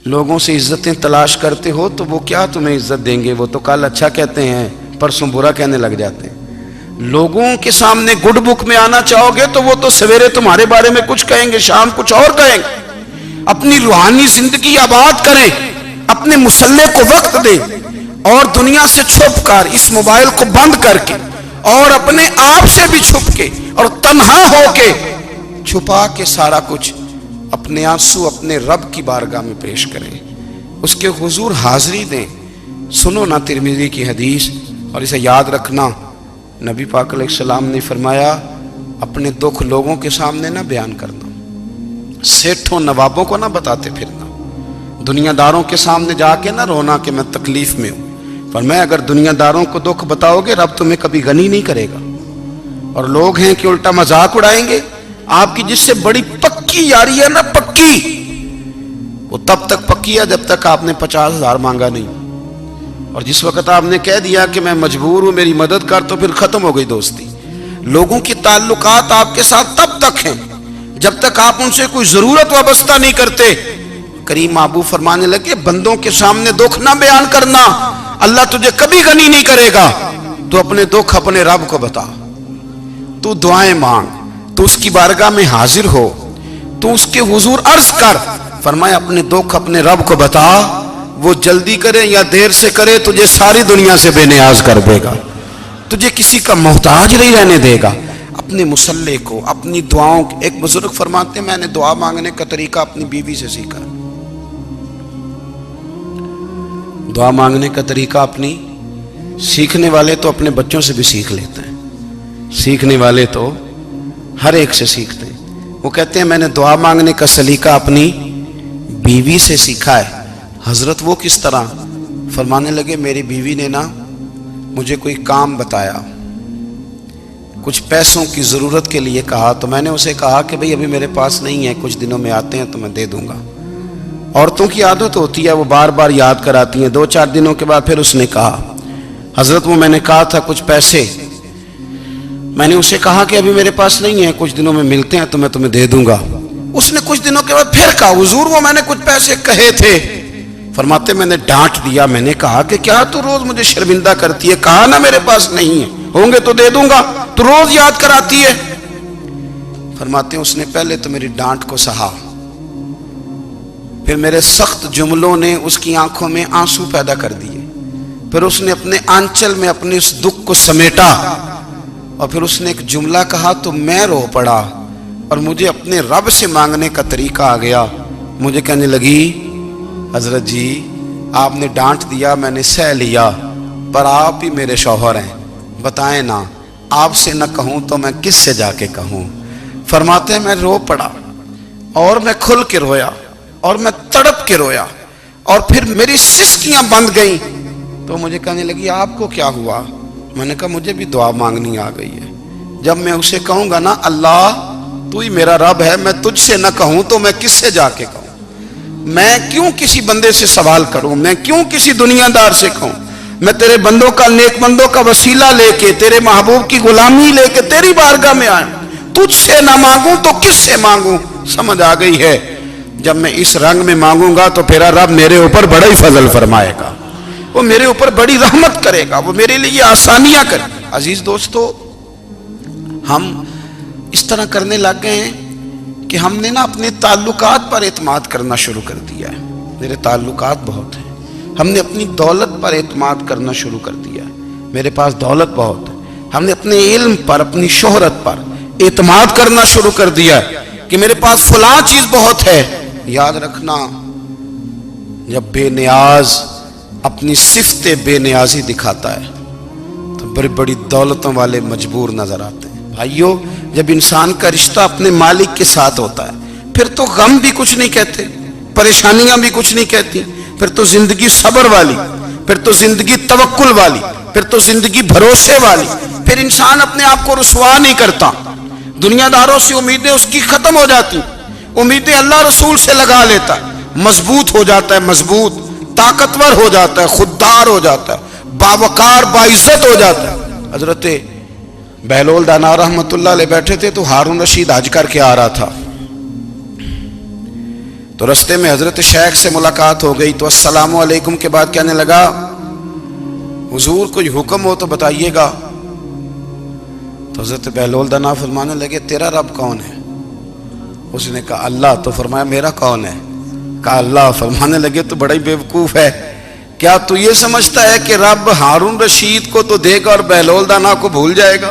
لوگوں سے عزتیں تلاش کرتے ہو تو وہ کیا تمہیں عزت دیں گے؟ وہ تو کل اچھا کہتے ہیں، پرسوں برا کہنے لگ جاتے ہیں۔ لوگوں کے سامنے گڈ بک میں آنا چاہو گے تو وہ تو سویرے تمہارے بارے میں کچھ کہیں گے، شام کچھ اور کہیں گے۔ اپنی روحانی زندگی آباد کریں، اپنے مسلح کو وقت دیں، اور دنیا سے چھپ کر اس موبائل کو بند کر کے اور اپنے آپ سے بھی چھپ کے اور تنہا ہو کے چھپا کے سارا کچھ اپنے آنسو اپنے رب کی بارگاہ میں پیش کریں، اس کے حضور حاضری دیں۔ سنو نا ترمذی کی حدیث، اور اسے یاد رکھنا، نبی پاک علیہ السلام نے فرمایا اپنے دکھ لوگوں کے سامنے نہ بیان کرنا، سیٹھوں نوابوں کو نہ بتاتے پھرنا، دنیا داروں کے سامنے جا کے نہ رونا کہ میں تکلیف میں ہوں۔ فرمایا اگر دنیا داروں کو دکھ بتاؤ گے رب تمہیں کبھی غنی نہیں کرے گا۔ اور لوگ ہیں کہ الٹا مذاق اڑائیں گے آپ کی، جس سے بڑی پکی یاری ہے نا، پکی، وہ تب تک پکی ہے جب تک آپ نے 50,000 مانگا نہیں، اور جس وقت آپ نے کہہ دیا کہ میں مجبور ہوں میری مدد کر، تو پھر ختم ہو گئی دوستی۔ لوگوں کے تعلقات آپ کے ساتھ تب تک ہیں جب تک آپ ان سے کوئی ضرورت وابستہ نہیں کرتے۔ کریم محبوب فرمانے لگے بندوں کے سامنے دکھ نہ بیان کرنا، اللہ تجھے کبھی غنی نہیں کرے گا۔ تو اپنے دکھ اپنے رب کو بتا، تو دعائیں مانگ، تو اس کی بارگاہ میں حاضر ہو، تو اس کے حضور عرض کر۔ فرمایا اپنے دکھ اپنے رب کو بتا، وہ جلدی کرے یا دیر سے کرے تجھے ساری دنیا سے بے نیاز کر دے گا، تجھے کسی کا محتاج نہیں رہنے دے گا۔ اپنے مسلح کو، اپنی دعاؤں، ایک بزرگ فرماتے ہیں میں نے دعا مانگنے کا طریقہ اپنی بیوی سے سیکھا، دعا مانگنے کا طریقہ اپنی، سیکھنے والے تو اپنے بچوں سے بھی سیکھ لیتے ہیں، سیکھنے والے تو ہر ایک سے سیکھتے ہیں۔ وہ کہتے ہیں میں نے دعا مانگنے کا سلیقہ اپنی بیوی سے سیکھا ہے۔ حضرت وہ کس طرح؟ فرمانے لگے میری بیوی نے نا مجھے کوئی کام بتایا، کچھ پیسوں کی ضرورت کے لیے کہا، تو میں نے اسے کہا کہ بھئی ابھی میرے پاس نہیں ہے، کچھ دنوں میں آتے ہیں تو میں دے دوں گا۔ عورتوں کی عادت ہوتی ہے وہ بار بار یاد کراتی ہیں، 2-4 دنوں کے بعد پھر اس نے کہا حضرت وہ میں نے کہا تھا کچھ پیسے، میں نے اسے کہا کہ ابھی میرے پاس نہیں ہے، کچھ دنوں میں ملتے ہیں تو میں تمہیں دے دوں گا۔ اس نے کچھ دنوں کے بعد پھر کہا حضور وہ میں نے کچھ پیسے کہے تھے۔ فرماتے میں نے ڈانٹ دیا، میں نے کہا کہ کیا تو روز مجھے شرمندہ کرتی ہے، کہا نا میرے پاس نہیں ہے، ہوں گے تو دے دوں گا، تو روز یاد کراتی ہے۔ فرماتے ہیں اس نے پہلے تو میری ڈانٹ کو سہا، پھر میرے سخت جملوں نے اس کی آنکھوں میں آنسو پیدا کر دیے، پھر اس نے اپنے آنچل میں اپنے اس دکھ کو سمیٹا، اور پھر اس نے ایک جملہ کہا تو میں رو پڑا، اور مجھے اپنے رب سے مانگنے کا طریقہ آ گیا۔ مجھے کہنے لگی حضرت جی آپ نے ڈانٹ دیا، میں نے سہ لیا، پر آپ ہی میرے شوہر ہیں، بتائیں نا آپ سے نہ کہوں تو میں کس سے جا کے کہوں۔ فرماتے ہیں میں رو پڑا، اور میں کھل کے رویا، اور میں تڑپ کے رویا، اور پھر میری سسکیاں بند گئیں۔ تو مجھے کہنے لگی آپ کو کیا ہوا؟ میں نے کہا مجھے بھی دعا مانگنی آ گئی ہے، جب میں اسے کہوں گا نا اللہ تو ہی میرا رب ہے، میں تجھ سے نہ کہوں تو میں کس سے جا کے کہوں؟ میں کیوں کسی بندے سے سوال کروں؟ میں کیوں کسی دنیا دار سے کہوں؟ میں تیرے بندوں کا، نیک بندوں کا وسیلہ لے کے، تیرے محبوب کی غلامی لے کے تیری بارگاہ میں آیا، تجھ سے نہ مانگوں تو کس سے مانگوں؟ سمجھ آ گئی ہے؟ جب میں اس رنگ میں مانگوں گا تو پھر رب میرے اوپر بڑا ہی فضل فرمائے گا، وہ میرے اوپر بڑی رحمت کرے گا، وہ میرے لیے آسانیاں کرے گا۔ عزیز دوستو، ہم اس طرح کرنے لگ گئے ہیں کہ ہم نے نا اپنے تعلقات پر اعتماد کرنا شروع کر دیا ہے۔ میرے تعلقات بہت ہیں، ہم نے اپنی دولت پر اعتماد کرنا شروع کر دیا ہے، میرے پاس دولت بہت ہے۔ ہم نے اپنے علم پر، اپنی شہرت پر اعتماد کرنا شروع کر دیا ہے کہ میرے پاس فلاں چیز بہت ہے۔ یاد رکھنا جب بے نیاز اپنی صفت بے نیازی دکھاتا ہے تو بڑی بڑی دولتوں والے مجبور نظر آتے ہیں۔ بھائیو جب انسان کا رشتہ اپنے مالک کے ساتھ ہوتا ہے پھر تو غم بھی کچھ نہیں کہتے، پریشانیاں بھی کچھ نہیں کہتی، پھر تو زندگی صبر والی، پھر تو زندگی توکل والی، پھر تو زندگی بھروسے والی، پھر انسان اپنے آپ کو رسوا نہیں کرتا، دنیا داروں سے امیدیں اس کی ختم ہو جاتی، امیدیں اللہ رسول سے لگا لیتا ہے، مضبوط ہو جاتا ہے، مضبوط، طاقتور ہو جاتا ہے، خوددار ہو جاتا ہے، باوقار باعزت ہو جاتا ہے۔ حضرت بہلول دانا رحمت اللہ علیہ بیٹھے تھے تو ہارون رشید حج کر کے آ رہا تھا، تو رستے میں حضرت شیخ سے ملاقات ہو گئی تو السلام علیکم کے بعد کہنے لگا حضور کوئی حکم ہو تو بتائیے گا. تو حضرت بہلول دانا فرمانے لگے تیرا رب کون ہے؟ اس نے کہا اللہ. تو فرمایا میرا کون ہے؟ کہا اللہ. فرمانے لگے تو بڑا ہی بیوقوف ہے، کیا تو یہ سمجھتا ہے کہ رب ہارون رشید کو تو دے گا اور بہلول دانا کو بھول جائے گا؟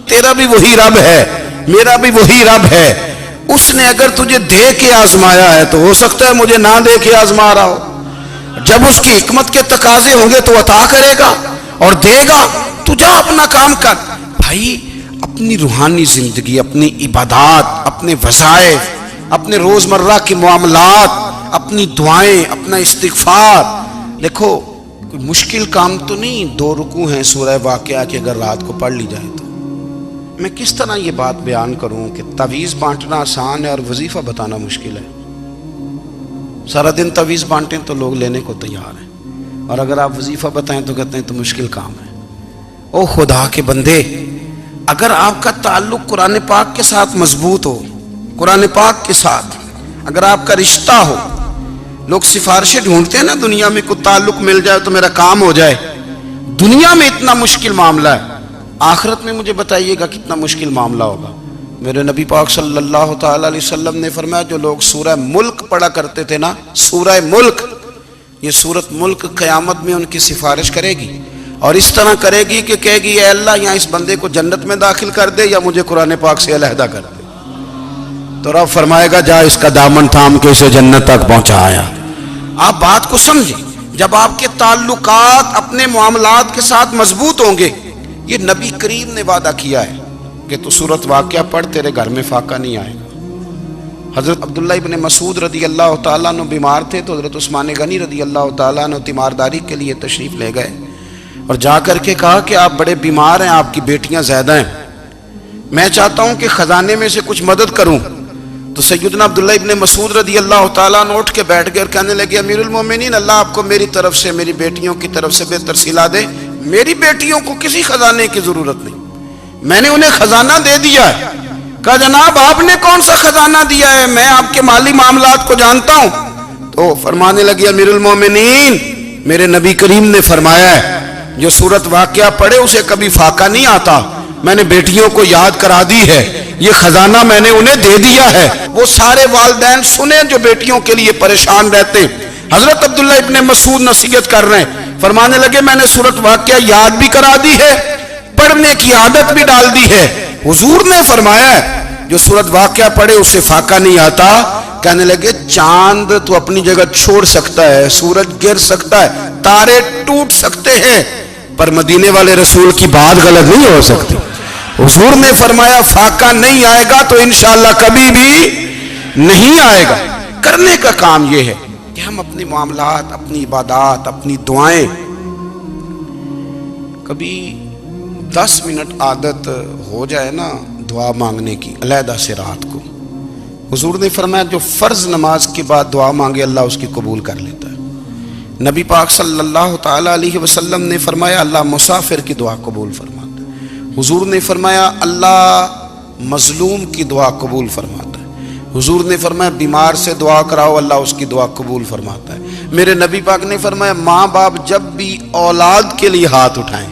تیرا بھی وہی رب ہے، میرا بھی وہی رب ہے. اس نے اگر تجھے دے کے آزمایا ہے تو ہو سکتا ہے مجھے نہ دے کے آزما رہا ہو. جب اس کی حکمت کے تقاضے ہوں گے تو عطا کرے گا اور دے گا. تو جا اپنا کام کر. بھائی اپنی روحانی زندگی، اپنی عبادات، اپنے وظائف، اپنے روزمرہ کے معاملات، اپنی دعائیں، اپنا استغفار. دیکھو کوئی مشکل کام تو نہیں 2 رکوع ہیں سورہ واقعہ کی اگر رات کو پڑھ لی جائے تو. میں کس طرح یہ بات بیان کروں کہ تعویذ بانٹنا آسان ہے اور وظیفہ بتانا مشکل ہے. سارا دن تعویذ بانٹیں تو لوگ لینے کو تیار ہیں، اور اگر آپ وظیفہ بتائیں تو کہتے ہیں تو مشکل کام ہے. او خدا کے بندے، اگر آپ کا تعلق قرآن پاک کے ساتھ مضبوط ہو، قرآن پاک کے ساتھ اگر آپ کا رشتہ ہو، لوگ سفارشیں ڈھونڈتے ہیں نا دنیا میں، کوئی تعلق مل جائے تو میرا کام ہو جائے. دنیا میں اتنا مشکل معاملہ ہے، آخرت میں مجھے بتائیے گا کتنا مشکل معاملہ ہوگا. میرے نبی پاک صلی اللہ تعالی علیہ وسلم نے فرمایا جو لوگ سورہ ملک پڑھا کرتے تھے نا، سورہ ملک، یہ سورت ملک قیامت میں ان کی سفارش کرے گی، اور اس طرح کرے گی کہ کہے گی اے اللہ یہاں اس بندے کو جنت میں داخل کر دے یا مجھے قرآن پاک سے علیحدہ کر دے. تو رب فرمائے گا جا اس کا دامن تھام کے اسے جنت تک پہنچایا. آپ بات کو سمجھیں، جب آپ کے تعلقات اپنے معاملات کے ساتھ مضبوط ہوں گے، یہ نبی کریم نے وعدہ کیا ہے کہ تو سورت واقعہ پڑھ تیرے گھر میں فاقہ نہیں آئے گا. حضرت عبداللہ ابن مسعود رضی اللہ تعالیٰ عنہ بیمار تھے تو حضرت عثمان غنی رضی اللہ تعالیٰ عنہ تیمارداری کے لیے تشریف لے گئے اور جا کر کے کہا کہ آپ بڑے بیمار ہیں، آپ کی بیٹیاں زیادہ ہیں، میں چاہتا ہوں کہ خزانے میں سے کچھ مدد کروں. تو سیدنا عبداللہ ابن مسعود رضی اللہ تعالیٰ عنہ اٹھ کے بیٹھ گئے اور کہنے لگے امیر المومنین، اللہ آپ کو میری طرف سے، میری بیٹیوں کی طرف سے بہتر صلہ دے. میری بیٹیوں کو کسی خزانے کی ضرورت نہیں، میں نے انہیں خزانہ دے دیا ہے. کہا جناب آپ نے کون سا خزانہ دیا ہے، میں آپ کے مالی معاملات کو جانتا ہوں. تو فرمانے لگے امیر المومنین، میرے نبی کریم نے فرمایا ہے جو سورت واقعہ پڑھے اسے کبھی فاقہ نہیں آتا. میں نے بیٹیوں کو یاد کرا دی ہے، یہ خزانہ میں نے انہیں دے دیا ہے. وہ سارے والدین سنیں جو بیٹیوں کے لیے پریشان رہتے. حضرت عبداللہ ابن مسعود نصیحت کر رہے ہیں، فرمانے لگے میں نے سورت واقعہ یاد بھی کرا دی ہے، پڑھنے کی عادت بھی ڈال دی ہے. حضور نے فرمایا ہے جو سورت واقعہ پڑھے اسے فاقہ نہیں آتا. کہنے لگے چاند تو اپنی جگہ چھوڑ سکتا ہے، سورج گر سکتا ہے، تارے ٹوٹ سکتے ہیں، پر مدینے والے رسول کی بات غلط نہیں ہو سکتی. حضور نے فرمایا فاقہ نہیں آئے گا تو انشاءاللہ کبھی بھی نہیں آئے گا. کرنے کا کام یہ ہے کہ ہم اپنے معاملات، اپنی عبادات، اپنی دعائیں، کبھی 10 منٹ عادت ہو جائے نا دعا مانگنے کی علیحدہ سے رات کو. حضور نے فرمایا جو فرض نماز کے بعد دعا مانگے اللہ اس کی قبول کر لیتا ہے. نبی پاک صلی اللہ تعالی علیہ وسلم نے فرمایا اللہ مسافر کی دعا قبول فرماتا ہے. حضور نے فرمایا اللہ مظلوم کی دعا قبول فرماتا ہے. حضور نے فرمایا بیمار سے دعا کراؤ اللہ اس کی دعا قبول فرماتا ہے. میرے نبی پاک نے فرمایا ماں باپ جب بھی اولاد کے لیے ہاتھ اٹھائیں،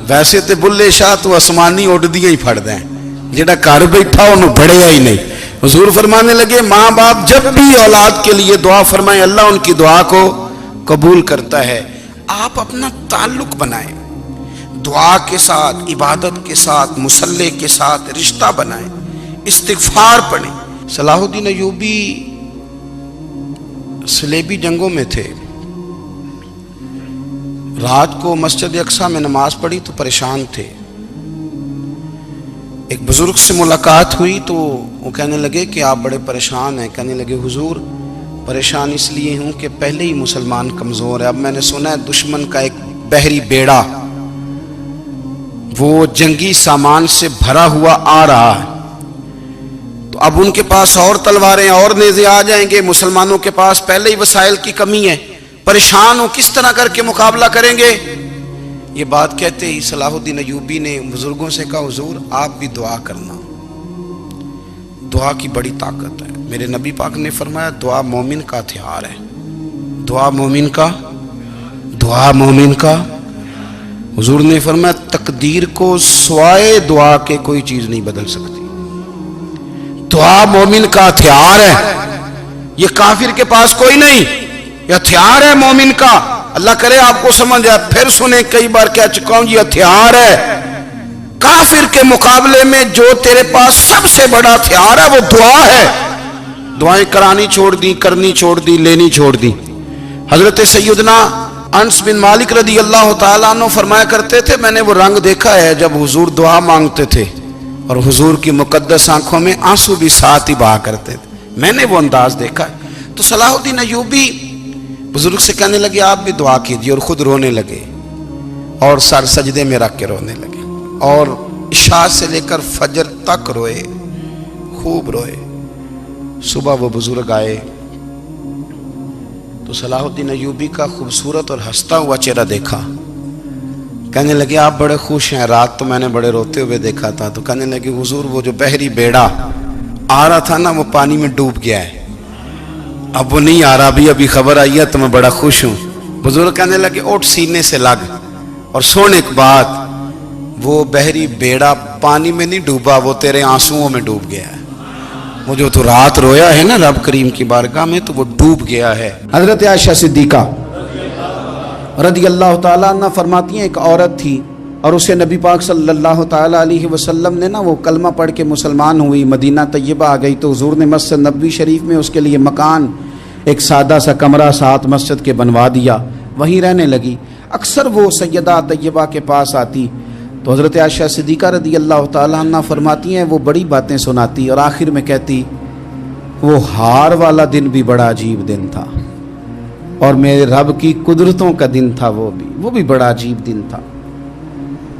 ویسے تے بلے شاہ تو آسمانی اڈ دیا ہی پھڑ دیں، جڑا گھر بیٹھا انہوں بڑھیا ہی نہیں. حضور فرمانے لگے ماں باپ جب بھی اولاد کے لیے دعا فرمائیں اللہ ان کی دعا کو قبول کرتا ہے. آپ اپنا تعلق بنائیں دعا کے ساتھ، عبادت کے ساتھ، مصلی کے ساتھ رشتہ بنائیں، استغفار پڑھیں. صلاح الدین ایوبی صلیبی جنگوں میں تھے، رات کو مسجد اقصیٰ میں نماز پڑھی تو پریشان تھے. ایک بزرگ سے ملاقات ہوئی تو وہ کہنے لگے کہ آپ بڑے پریشان ہیں. کہنے لگے حضور پریشان اس لیے ہوں کہ پہلے ہی مسلمان کمزور ہے، اب میں نے سنا ہے دشمن کا ایک بحری بیڑا وہ جنگی سامان سے بھرا ہوا آ رہا ہے، تو اب ان کے پاس اور تلواریں اور نیزے آ جائیں گے، مسلمانوں کے پاس پہلے ہی وسائل کی کمی ہے، پریشان ہو کس طرح کر کے مقابلہ کریں گے. یہ بات کہتے ہی صلاح الدین ایوبی نے بزرگوں سے کہا حضور آپ بھی دعا کرنا، دعا کی بڑی طاقت ہے. میرے نبی پاک نے فرمایا دعا مومن کا ہتھیار ہے، دعا مومن کا، دعا مومن کا۔ حضور نے فرمایا تقدیر کو سوائے دعا کے کوئی چیز نہیں بدل سکتی، دعا مومن کا ہتھیار ہے، یہ کافر کے پاس کوئی نہیں، یہ ہتھیار ہے مومن کا۔ اللہ کرے آپ کو سمجھ آئے، پھر سنیں، کئی بار کہہ چکا ہوں یہ ہتھیار ہے۔ کافر کے مقابلے میں جو تیرے پاس سب سے بڑا ہتھیار ہے وہ دعا ہے۔ دعائیں کرانی چھوڑ دی، کرنی چھوڑ دی، لینی چھوڑ دی۔ حضرت سیدنا انس بن مالک رضی اللہ تعالیٰ عنہ فرمایا کرتے تھے، میں نے وہ رنگ دیکھا ہے جب حضور دعا مانگتے تھے اور حضور کی مقدس آنکھوں میں آنسو بھی ساتھ ہی بہا کرتے تھے، میں نے وہ انداز دیکھا ہے۔ تو صلاح الدین ایوبی بزرگ سے کہنے لگے آپ بھی دعا کیجئے، اور خود رونے لگے اور سر سجدے میں رکھ کے رونے لگے، اور عشاء سے لے کر فجر تک روئے، خوب روئے۔ صبح وہ بزرگ آئے تو صلاح الدین ایوبی کا خوبصورت اور ہنستا ہوا چہرہ دیکھا، کہنے لگے آپ بڑے خوش ہیں، رات تو میں نے بڑے روتے ہوئے دیکھا تھا۔ تو کہنے لگے حضور وہ جو بحری بیڑا آ رہا تھا نا وہ پانی میں ڈوب گیا ہے، اب وہ نہیں آ رہا، ابھی خبر آئی ہے تو میں بڑا خوش ہوں۔ بزرگ کہنے لگے اٹھ سینے سے لگ اور سن ایک بات، وہ بحری بیڑا پانی میں نہیں ڈوبا، وہ تیرے آنسوؤں میں ڈوب گیا ہے۔ وہ جو تو رات رویا ہے نا رب کریم کی بارگاہ میں تو وہ ڈوب گیا ہے۔ حضرت عائشہ صدیقہ رضی اللہ تعالیٰ عنہ فرماتی ہیں ایک عورت تھی اور اسے نبی پاک صلی اللہ تعالیٰ علیہ وسلم نے نا وہ کلمہ پڑھ کے مسلمان ہوئی، مدینہ طیبہ آ گئی تو حضور نے مسجد نبوی شریف میں اس کے لیے مکان، ایک سادہ سا کمرہ ساتھ مسجد کے بنوا دیا، وہیں رہنے لگی۔ اکثر وہ سیدہ طیبہ کے پاس آتی تو حضرت عائشہ صدیقہ رضی اللہ تعالیٰ عنہ فرماتی ہیں وہ بڑی باتیں سناتی اور آخر میں کہتی وہ ہار والا دن بھی بڑا عجیب دن تھا اور میرے رب کی قدرتوں کا دن تھا، وہ بھی بڑا عجیب دن تھا۔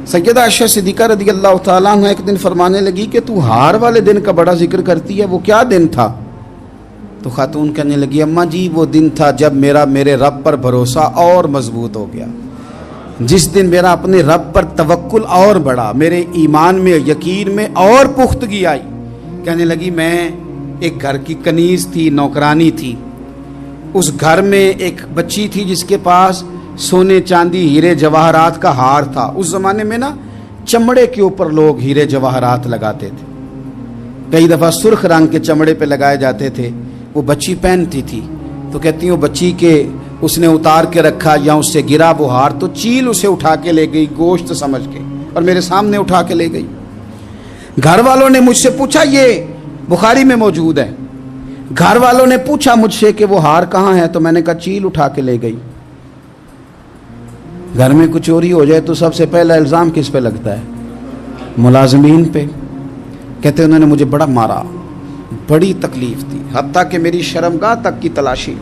سیدہ عائشہ صدیقہ رضی اللہ تعالیٰ عنہ ایک دن فرمانے لگی کہ تو ہار والے دن کا بڑا ذکر کرتی ہے، وہ کیا دن تھا؟ تو خاتون کہنے لگی اماں جی وہ دن تھا جب میرے رب پر بھروسہ اور مضبوط ہو گیا، جس دن میرا اپنے رب پر توکل اور بڑھا، میرے ایمان میں یقین میں اور پختگی آئی۔ کہنے لگی میں ایک گھر کی کنیز تھی، نوکرانی تھی، اس گھر میں ایک بچی تھی جس کے پاس سونے چاندی ہیرے جواہرات کا ہار تھا۔ اس زمانے میں نا چمڑے کے اوپر لوگ ہیرے جواہرات لگاتے تھے، کئی دفعہ سرخ رنگ کے چمڑے پہ لگائے جاتے تھے، وہ بچی پہنتی تھی۔ تو کہتی ہیں وہ بچی کے اس نے اتار کے رکھا یا اس سے گرا وہ ہار تو چیل اسے اٹھا کے لے گئی گوشت سمجھ کے اور میرے سامنے اٹھا کے لے گئی۔ گھر والوں نے مجھ سے پوچھا، یہ بخاری میں موجود ہے، گھر والوں نے پوچھا مجھ سے کہ وہ ہار کہاں ہے تو میں نے کہا چیل اٹھا کے لے گئی۔ گھر میں کچھ چوری ہو جائے تو سب سے پہلا الزام کس پہ لگتا ہے؟ ملازمین پہ۔ کہتے انہوں نے مجھے بڑا مارا، بڑی تکلیف تھی، حتیٰ کہ میری شرمگاہ تک کی تلاشی،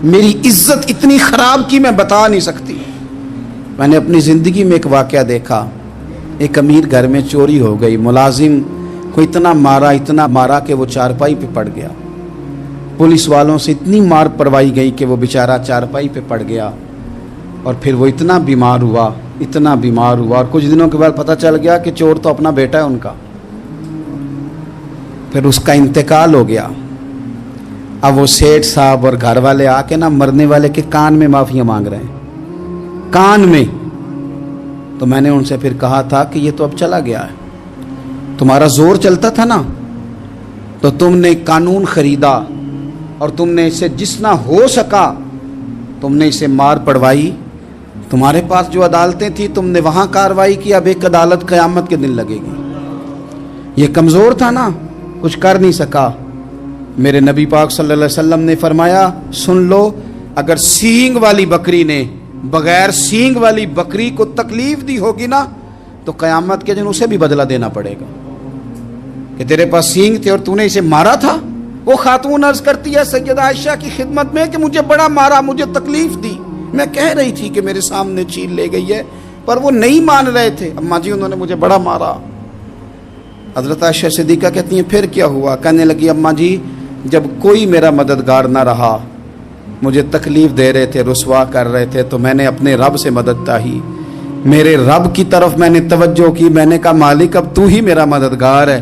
میری عزت اتنی خراب کی میں بتا نہیں سکتی۔ میں نے اپنی زندگی میں ایک واقعہ دیکھا، ایک امیر گھر میں چوری ہو گئی، ملازم کو اتنا مارا کہ وہ چارپائی پہ پڑ گیا، پولیس والوں سے اتنی مار پروائی گئی کہ وہ بیچارہ چارپائی پہ پڑ گیا، اور پھر وہ اتنا بیمار ہوا اور کچھ دنوں کے بعد پتہ چل گیا کہ چور تو اپنا بیٹا ہے ان کا، پھر اس کا انتقال ہو گیا۔ اب وہ سیٹھ صاحب اور گھر والے آ کے نا مرنے والے کے کان میں معافیاں مانگ رہے ہیں، کان میں۔ تو میں نے ان سے پھر کہا تھا کہ یہ تو اب چلا گیا ہے، تمہارا زور چلتا تھا نا تو تم نے قانون خریدا اور تم نے اسے جتنا ہو سکا تم نے اسے مار پڑوائی، تمہارے پاس جو عدالتیں تھیں تم نے وہاں کارروائی کی، اب ایک عدالت قیامت کے دن لگے گی۔ یہ کمزور تھا نا، کچھ کر نہیں سکا۔ میرے نبی پاک صلی اللہ علیہ وسلم نے فرمایا سن لو، اگر سینگ والی بکری نے بغیر سینگ والی بکری کو تکلیف دی ہوگی نا تو قیامت کے دن اسے بھی بدلہ دینا پڑے گا کہ تیرے پاس سینگ تھے اور تو نے اسے مارا تھا۔ وہ خاتون عرض کرتی ہے سیدہ عائشہ کی خدمت میں کہ مجھے بڑا مارا، مجھے تکلیف دی، میں کہہ رہی تھی کہ میرے سامنے چیل لے گئی ہے پر وہ نہیں مان رہے تھے، اماں جی انہوں نے مجھے بڑا مارا۔ حضرت عائشہ صدیقہ کہتی ہیں پھر کیا ہوا؟ کہنے لگی اماں جی جب کوئی میرا مددگار نہ رہا، مجھے تکلیف دے رہے تھے، رسوا کر رہے تھے، تو میں نے اپنے رب سے مدد چاہی، میرے رب کی طرف میں نے توجہ کی، میں نے کہا مالک اب تو ہی میرا مددگار ہے،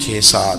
6-7,